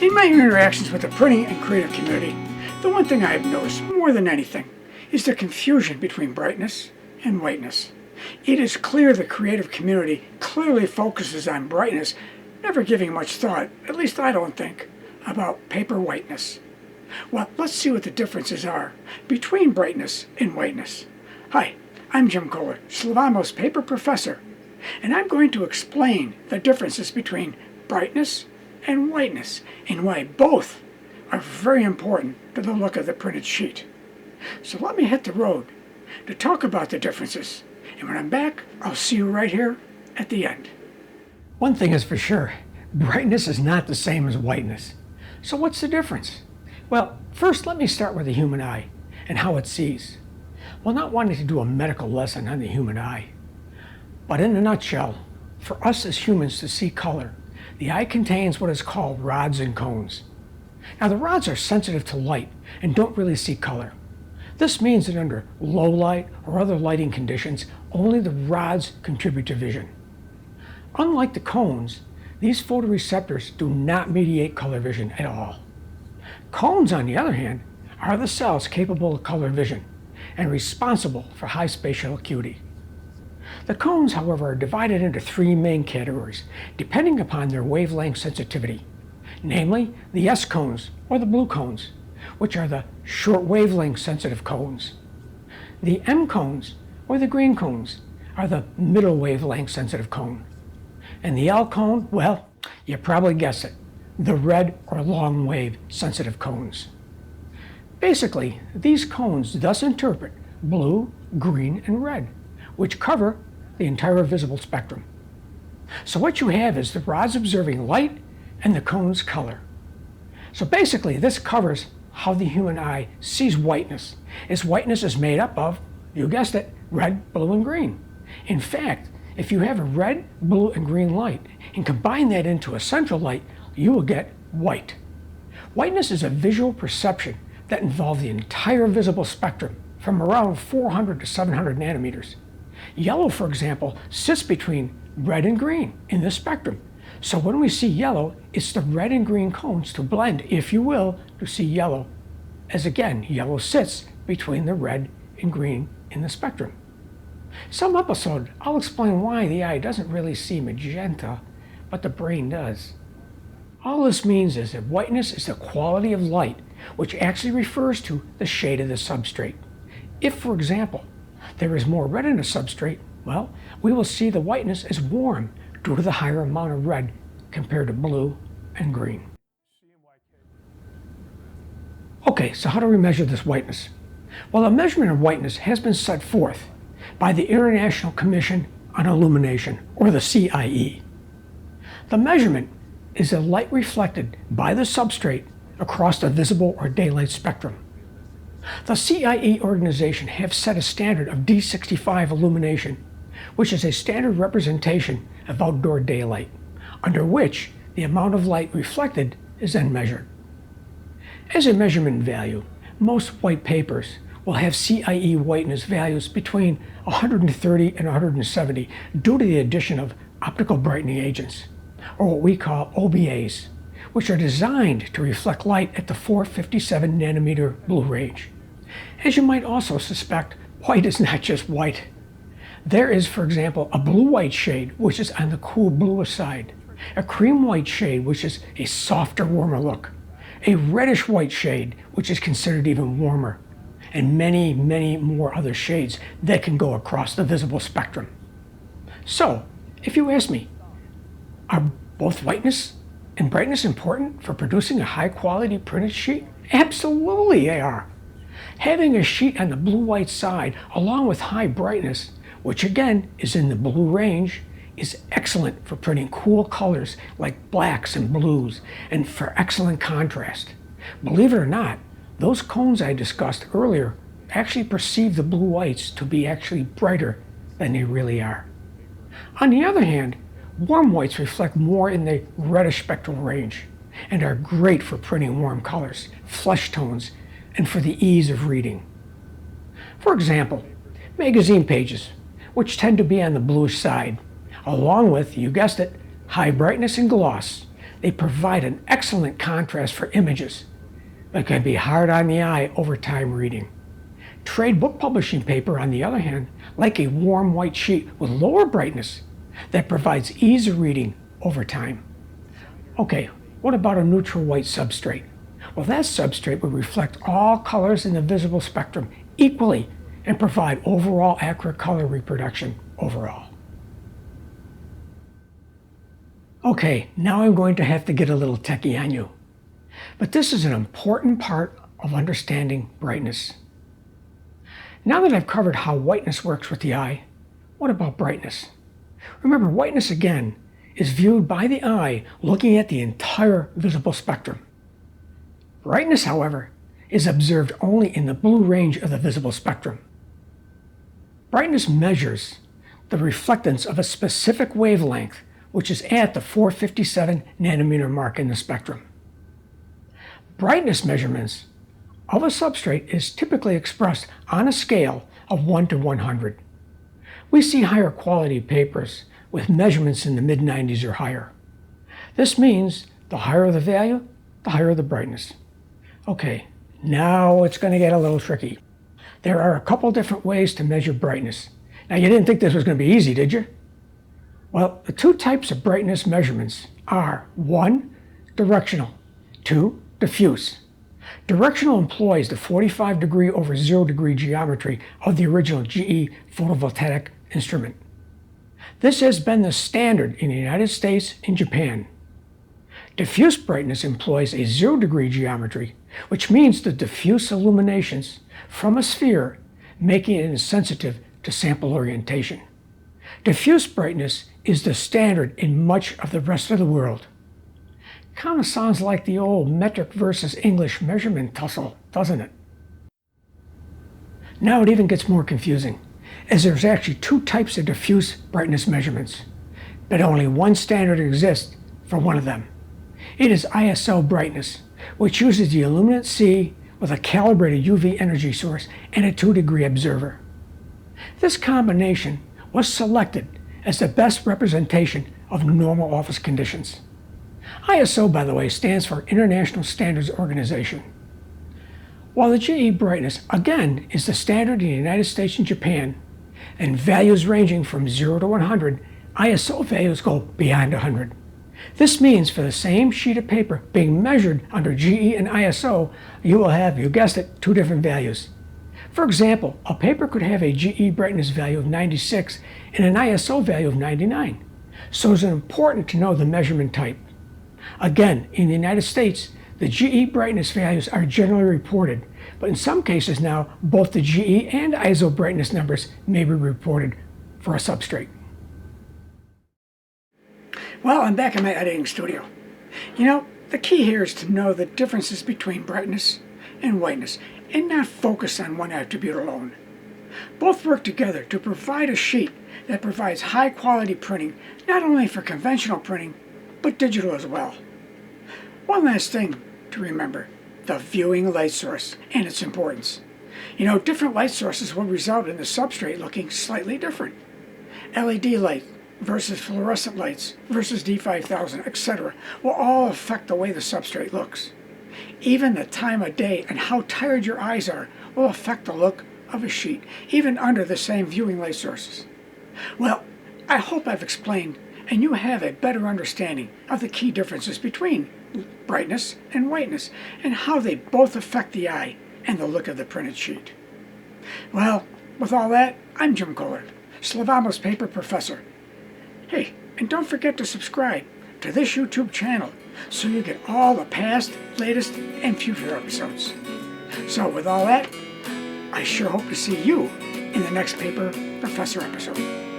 In my interactions with the printing and creative community, the one thing I have noticed more than anything is the confusion between brightness and whiteness. It is clear the creative community clearly focuses on brightness, never giving much thought, at least I don't think, about paper whiteness. Well, let's see what the differences are between brightness and whiteness. Hi, I'm Jim Kohler, Slavamo's paper professor, and I'm going to explain the differences between brightness and whiteness and why both are very important to the look of the printed sheet. So let me hit the road to talk about the differences, and when I'm back, I'll see you right here at the end. One thing is for sure, brightness is not the same as whiteness. So what's the difference? Well, first let me start with the human eye and how it sees. Well, not wanting to do a medical lesson on the human eye, but in a nutshell, for us as humans to see color, the eye contains what is called rods and cones. Now the rods are sensitive to light and don't really see color. This means that under low light or other lighting conditions, only the rods contribute to vision. Unlike the cones, these photoreceptors do not mediate color vision at all. Cones, on the other hand, are the cells capable of color vision and responsible for high spatial acuity. The cones, however, are divided into three main categories, depending upon their wavelength sensitivity, namely the S cones, or the blue cones, which are the short wavelength sensitive cones. The M cones, or the green cones, are the middle wavelength sensitive cone. And the L cone, well, you probably guessed it, the red or long wave sensitive cones. Basically, these cones thus interpret blue, green, and red, which cover the entire visible spectrum. So what you have is the rods observing light and the cones color. So basically this covers how the human eye sees whiteness, as whiteness is made up of, you guessed it, red, blue, and green. In fact, if you have a red, blue, and green light and combine that into a central light, you will get white. Whiteness is a visual perception that involves the entire visible spectrum from around 400 to 700 nanometers. Yellow, for example, sits between red and green in this spectrum. So when we see yellow, it's the red and green cones to blend, if you will, to see yellow, as again, yellow sits between the red and green in the spectrum. Some episode, I'll explain why the eye doesn't really see magenta, but the brain does. All this means is that whiteness is the quality of light, which actually refers to the shade of the substrate. If, for example, there is more red in a substrate, well, we will see the whiteness as warm due to the higher amount of red compared to blue and green. Okay, so how do we measure this whiteness? Well, the measurement of whiteness has been set forth by the International Commission on Illumination, or the CIE. The measurement is the light reflected by the substrate across the visible or daylight spectrum. The CIE organization have set a standard of D65 illumination, which is a standard representation of outdoor daylight, under which the amount of light reflected is then measured. As a measurement value, most white papers will have CIE whiteness values between 130 and 170 due to the addition of optical brightening agents, or what we call OBAs, which are designed to reflect light at the 457 nanometer blue range. As you might also suspect, white is not just white. There is, for example, a blue-white shade, which is on the cool bluish side, a cream-white shade, which is a softer, warmer look, a reddish-white shade, which is considered even warmer, and many, many more other shades that can go across the visible spectrum. So, if you ask me, are both whiteness and brightness important for producing a high-quality printed sheet? Absolutely they are. Having a sheet on the blue-white side, along with high brightness, which again is in the blue range, is excellent for printing cool colors like blacks and blues, and for excellent contrast. Believe it or not, those cones I discussed earlier actually perceive the blue whites to be actually brighter than they really are. On the other hand, warm whites reflect more in the reddish spectral range and are great for printing warm colors, flesh tones, and for the ease of reading. For example, magazine pages, which tend to be on the bluish side, along with, you guessed it, high brightness and gloss, they provide an excellent contrast for images, but can be hard on the eye over time reading. Trade book publishing paper, on the other hand, like a warm white sheet with lower brightness that provides ease of reading over time. Okay, what about a neutral white substrate? Well, that substrate would reflect all colors in the visible spectrum equally and provide overall accurate color reproduction overall. Okay, now I'm going to have to get a little techie on you. But this is an important part of understanding brightness. Now that I've covered how whiteness works with the eye, what about brightness? Remember, whiteness again is viewed by the eye looking at the entire visible spectrum. Brightness, however, is observed only in the blue range of the visible spectrum. Brightness measures the reflectance of a specific wavelength, which is at the 457 nanometer mark in the spectrum. Brightness measurements of a substrate is typically expressed on a scale of 1 to 100. We see higher quality papers with measurements in the mid-90s or higher. This means the higher the value, the higher the brightness. Okay, now it's going to get a little tricky. There are a couple different ways to measure brightness. Now, you didn't think this was going to be easy, did you? Well, the two types of brightness measurements are 1, directional, 2, diffuse. Directional employs the 45 degree over 0 degree geometry of the original GE photovoltaic instrument. This has been the standard in the United States and Japan. Diffuse brightness employs a 0 degree geometry, which means the diffuse illuminations from a sphere, making it insensitive to sample orientation. Diffuse brightness is the standard in much of the rest of the world. Kind of sounds like the old metric versus English measurement tussle, doesn't it? Now it even gets more confusing, as there's actually two types of diffuse brightness measurements, but only one standard exists for one of them. It is ISO brightness, which uses the illuminant C with a calibrated UV energy source and a 2 degree observer. This combination was selected as the best representation of normal office conditions. ISO, by the way, stands for International Standards Organization. While the GE brightness, again, is the standard in the United States and Japan, and values ranging from 0 to 100, ISO values go beyond 100. This means for the same sheet of paper being measured under GE and ISO, you will have, you guessed it, two different values. For example, a paper could have a GE brightness value of 96 and an ISO value of 99. So it's important to know the measurement type. Again, in the United States, the GE brightness values are generally reported, but in some cases now, both the GE and ISO brightness numbers may be reported for a substrate. Well, I'm back in my editing studio. You know, the key here is to know the differences between brightness and whiteness and not focus on one attribute alone. Both work together to provide a sheet that provides high quality printing, not only for conventional printing, but digital as well. One last thing to remember, the viewing light source and its importance. You know, different light sources will result in the substrate looking slightly different. LED light versus fluorescent lights versus D5000, etc. will all affect the way the substrate looks. Even the time of day and how tired your eyes are will affect the look of a sheet, even under the same viewing light sources. Well, I hope I've explained and you have a better understanding of the key differences between brightness and whiteness and how they both affect the eye and the look of the printed sheet. Well, with all that, I'm Jim Kohler, Slavamo's paper professor. Hey, and don't forget to subscribe to this YouTube channel so you get all the past, latest, and future episodes. So with all that, I sure hope to see you in the next Paper Professor episode.